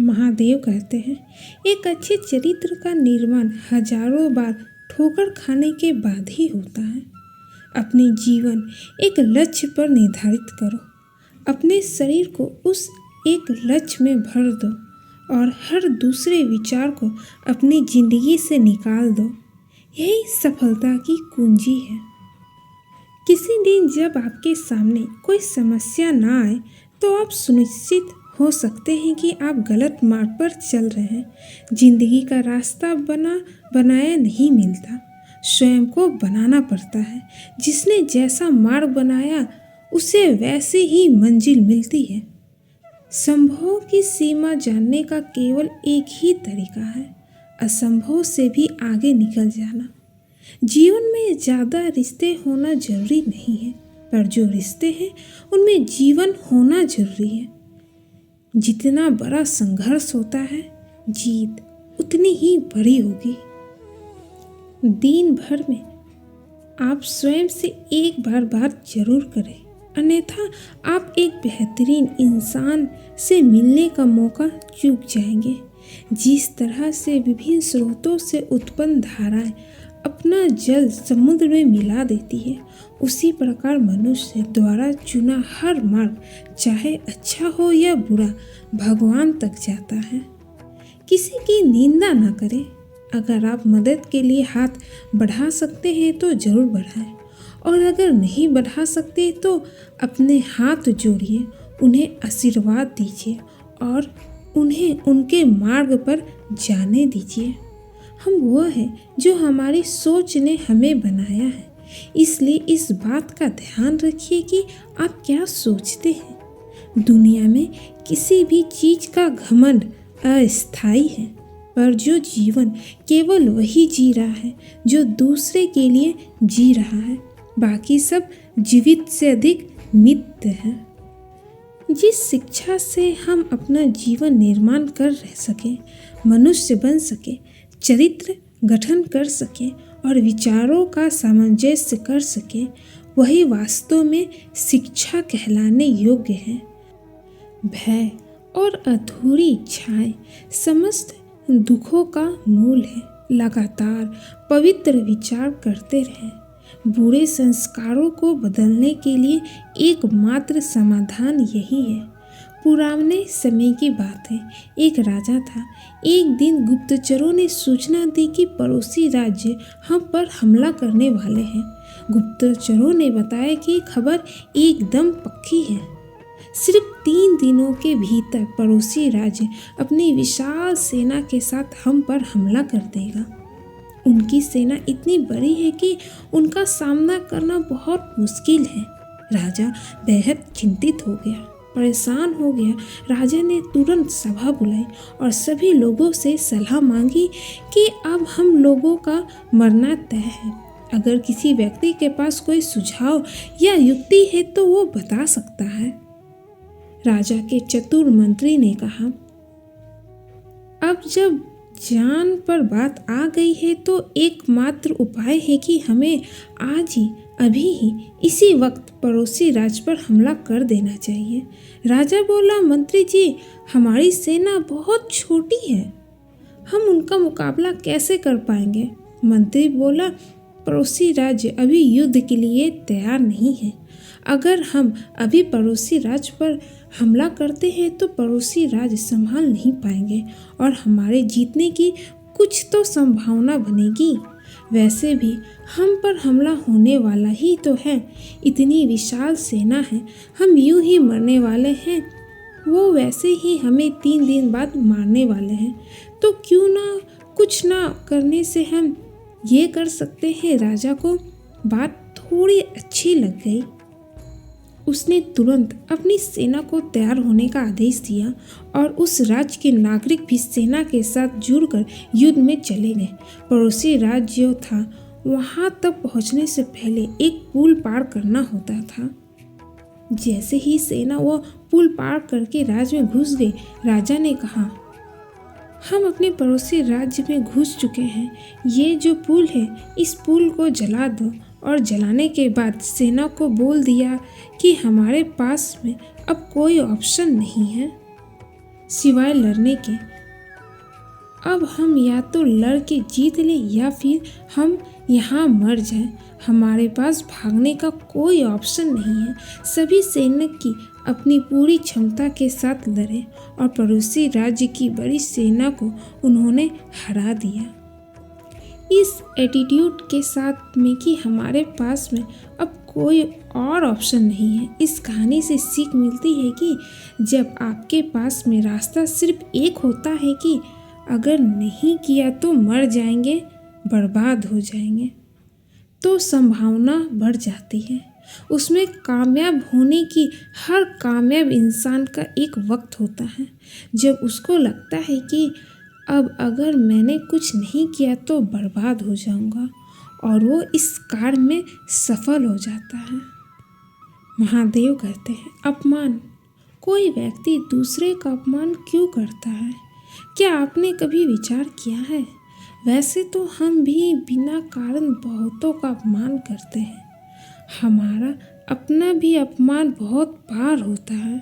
महादेव कहते हैं, एक अच्छे चरित्र का निर्माण हजारों बार ठोकर खाने के बाद ही होता है। अपने जीवन एक लक्ष्य पर निर्धारित करो, अपने शरीर को उस एक लक्ष्य में भर दो और हर दूसरे विचार को अपनी जिंदगी से निकाल दो। यही सफलता की कुंजी है। किसी दिन जब आपके सामने कोई समस्या ना आए तो आप सुनिश्चित हो सकते हैं कि आप गलत मार्ग पर चल रहे हैं। जिंदगी का रास्ता बनाया नहीं मिलता, स्वयं को बनाना पड़ता है। जिसने जैसा मार्ग बनाया उसे वैसे ही मंजिल मिलती है। संभव की सीमा जानने का केवल एक ही तरीका है, असंभव से भी आगे निकल जाना। जीवन में ज़्यादा रिश्ते होना जरूरी नहीं है, पर जो रिश्ते हैं उनमें जीवन होना जरूरी है। जितना बड़ा संघर्ष होता है, जीत उतनी ही बड़ी होगी। दिन भर में आप स्वयं से एक बार बात जरूर करें, अन्यथा आप एक बेहतरीन इंसान से मिलने का मौका चूक जाएंगे। जिस तरह से विभिन्न स्रोतों से उत्पन्न धाराएं अपना जल समुद्र में मिला देती है, उसी प्रकार मनुष्य द्वारा चुना हर मार्ग, चाहे अच्छा हो या बुरा, भगवान तक जाता है। किसी की निंदा न करें। अगर आप मदद के लिए हाथ बढ़ा सकते हैं तो जरूर बढ़ाएं, और अगर नहीं बढ़ा सकते तो अपने हाथ जोड़िए, उन्हें आशीर्वाद दीजिए और उन्हें उनके मार्ग पर जाने दीजिए। हम वो हैं जो हमारी सोच ने हमें बनाया है, इसलिए इस बात का ध्यान रखिए कि आप क्या सोचते हैं। दुनिया में किसी भी चीज का घमंड अस्थायी है, पर जो जीवन केवल वही जी रहा है जो दूसरे के लिए जी रहा है। बाकी सब जीवित से अधिक मिथ्य है। जिस शिक्षा से हम अपना जीवन निर्माण कर रह सकें, मनुष्य बन सके, चरित्र गठन कर सके और विचारों का सामंजस्य कर सके, वही वास्तव में शिक्षा कहलाने योग्य है। भय और अधूरी इच्छाएं समस्त दुखों का मूल है। लगातार पवित्र विचार करते रहें। बुरे संस्कारों को बदलने के लिए एकमात्र समाधान यही है। पुराने समय की बात है, एक राजा था। एक दिन गुप्तचरों ने सूचना दी कि पड़ोसी राज्य हम पर हमला करने वाले हैं। गुप्तचरों ने बताया कि खबर एकदम पक्की है। सिर्फ 3 दिनों के भीतर पड़ोसी राज्य अपनी विशाल सेना के साथ हम पर हमला कर देगा। उनकी सेना इतनी बड़ी है कि उनका सामना करना बहुत मुश्किल है। राजा बेहद चिंतित हो गया, परेशान हो गया। राजा ने तुरंत सभा बुलाई और सभी लोगों से सलाह मांगी कि अब हम लोगों का मरना तय है। अगर किसी व्यक्ति के पास कोई सुझाव या युक्ति है तो वो बता सकता है। राजा के चतुर मंत्री ने कहा, अब जब जान पर बात आ गई है तो एकमात्र उपाय है कि हमें आज ही, अभी ही, इसी वक्त पड़ोसी राज्य पर हमला कर देना चाहिए। राजा बोला, मंत्री जी, हमारी सेना बहुत छोटी है, हम उनका मुकाबला कैसे कर पाएंगे। मंत्री बोला, पड़ोसी राज्य अभी युद्ध के लिए तैयार नहीं है। अगर हम अभी पड़ोसी राज्य पर हमला करते हैं तो पड़ोसी राज्य संभाल नहीं पाएंगे और हमारे जीतने की कुछ तो संभावना बनेगी। वैसे भी हम पर हमला होने वाला ही तो है। इतनी विशाल सेना है, हम यूं ही मरने वाले हैं। वो वैसे ही हमें 3 दिन बाद मारने वाले हैं, तो क्यों ना कुछ ना करने से हम ये कर सकते हैं। राजा को बात थोड़ी अच्छी लग गई। उसने तुरंत अपनी सेना को तैयार होने का आदेश दिया और उस राज्य के नागरिक भी सेना के साथ जुड़कर युद्ध में चले गए। पड़ोसी राज्य जो था, वहां तक पहुंचने से पहले एक पुल पार करना होता था। जैसे ही सेना वो पुल पार करके राज्य में घुस गई, राजा ने कहा, हम अपने पड़ोसी राज्य में घुस चुके हैं। ये जो पुल है, इस पुल को जला दो। और जलाने के बाद सेना को बोल दिया कि हमारे पास में अब कोई ऑप्शन नहीं है। सिवाय लड़ने के। अब हम या तो लड़ के जीत लें या फिर हम यहाँ मर जाएं। हमारे पास भागने का कोई ऑप्शन नहीं है। सभी सैनिक की अपनी पूरी क्षमता के साथ लड़े और पड़ोसी राज्य की बड़ी सेना को उन्होंने हरा दिया। इस एटीट्यूड के साथ में कि हमारे पास में अब कोई और ऑप्शन नहीं है, इस कहानी से सीख मिलती है कि जब आपके पास में रास्ता सिर्फ एक होता है कि अगर नहीं किया तो मर जाएंगे, बर्बाद हो जाएंगे, तो संभावना बढ़ जाती है। उसमें कामयाब होने की हर कामयाब इंसान का एक वक्त होता है जब उसको लगता है कि अब अगर मैंने कुछ नहीं किया तो बर्बाद हो जाऊंगा, और वो इस कार्य में सफल हो जाता है। महादेव कहते हैं, अपमान। कोई व्यक्ति दूसरे का अपमान क्यों करता है? क्या आपने कभी विचार किया है? वैसे तो हम भी बिना कारण बहुतों का अपमान करते हैं। हमारा अपना भी अपमान बहुत बार होता है।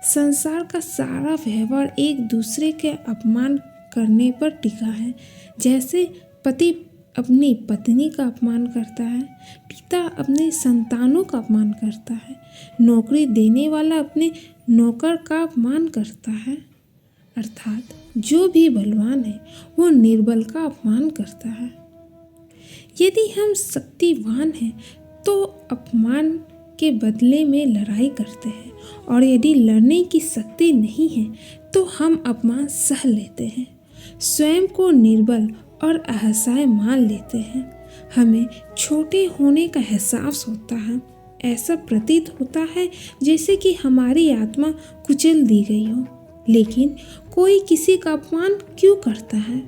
संसार का सारा व्यवहार एक दूसरे के अपमान करने पर टिका है। जैसे पति अपनी पत्नी का अपमान करता है, पिता अपने संतानों का अपमान करता है, नौकरी देने वाला अपने नौकर का अपमान करता है। अर्थात जो भी बलवान है वो निर्बल का अपमान करता है। यदि हम शक्तिवान हैं तो अपमान के बदले में लड़ाई करते हैं, और यदि लड़ने की शक्ति नहीं है तो हम अपमान सह लेते हैं, स्वयं को निर्बल और असहाय मान लेते हैं। हमें छोटे होने का एहसास होता है। ऐसा प्रतीत होता है जैसे कि हमारी आत्मा कुचल दी गई हो। लेकिन कोई किसी का अपमान क्यों करता है?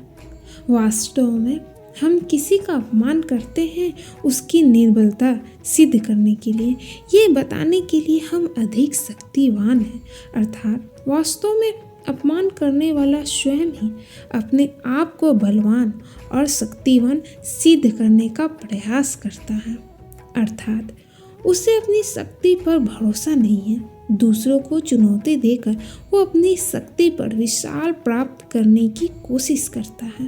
वास्तव में हम किसी का अपमान करते हैं उसकी निर्बलता सिद्ध करने के लिए, ये बताने के लिए हम अधिक शक्तिवान हैं। अर्थात वास्तव में अपमान करने वाला स्वयं ही अपने आप को बलवान और शक्तिवान सिद्ध करने का प्रयास करता है। अर्थात उसे अपनी शक्ति पर भरोसा नहीं है। दूसरों को चुनौती देकर वो अपनी शक्ति पर विशाल प्राप्त करने की कोशिश करता है।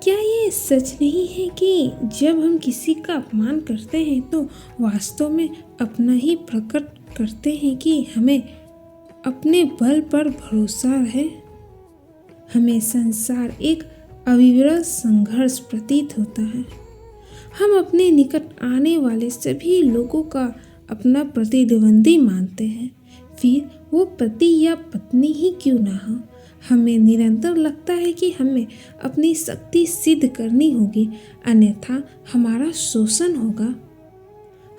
क्या ये सच नहीं है कि जब हम किसी का अपमान करते हैं तो वास्तव में अपना ही प्रकट करते हैं कि हमें अपने बल पर भरोसा है? हमें संसार एक अविरल संघर्ष प्रतीत होता है। हम अपने निकट आने वाले सभी लोगों का अपना प्रतिद्वंदी मानते हैं, फिर वो पति या पत्नी ही क्यों ना हो। हमें निरंतर लगता है कि हमें अपनी शक्ति सिद्ध करनी होगी, अन्यथा हमारा शोषण होगा,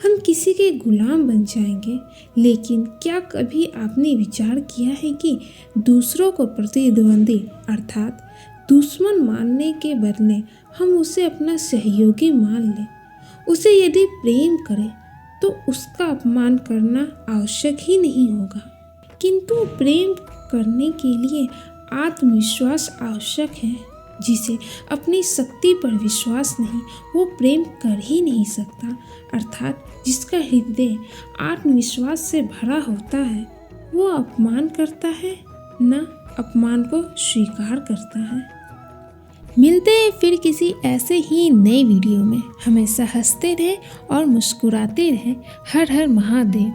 हम किसी के गुलाम बन जाएंगे। लेकिन क्या कभी आपने विचार किया है कि दूसरों को प्रतिद्वंदी अर्थात दुश्मन मानने के बदले हम उसे अपना सहयोगी मान लें? उसे यदि प्रेम करें तो उसका अपमान करना आवश्यक ही नहीं होगा। किंतु प्रेम करने के लिए आत्मविश्वास आवश्यक है। जिसे अपनी शक्ति पर विश्वास नहीं, वो प्रेम कर ही नहीं सकता। अर्थात जिसका हृदय आत्मविश्वास से भरा होता है वो अपमान करता है, न अपमान को स्वीकार करता है। मिलते हैं फिर किसी ऐसे ही नए वीडियो में। हमेशा हंसते रहे और मुस्कुराते रहे। हर हर महादेव।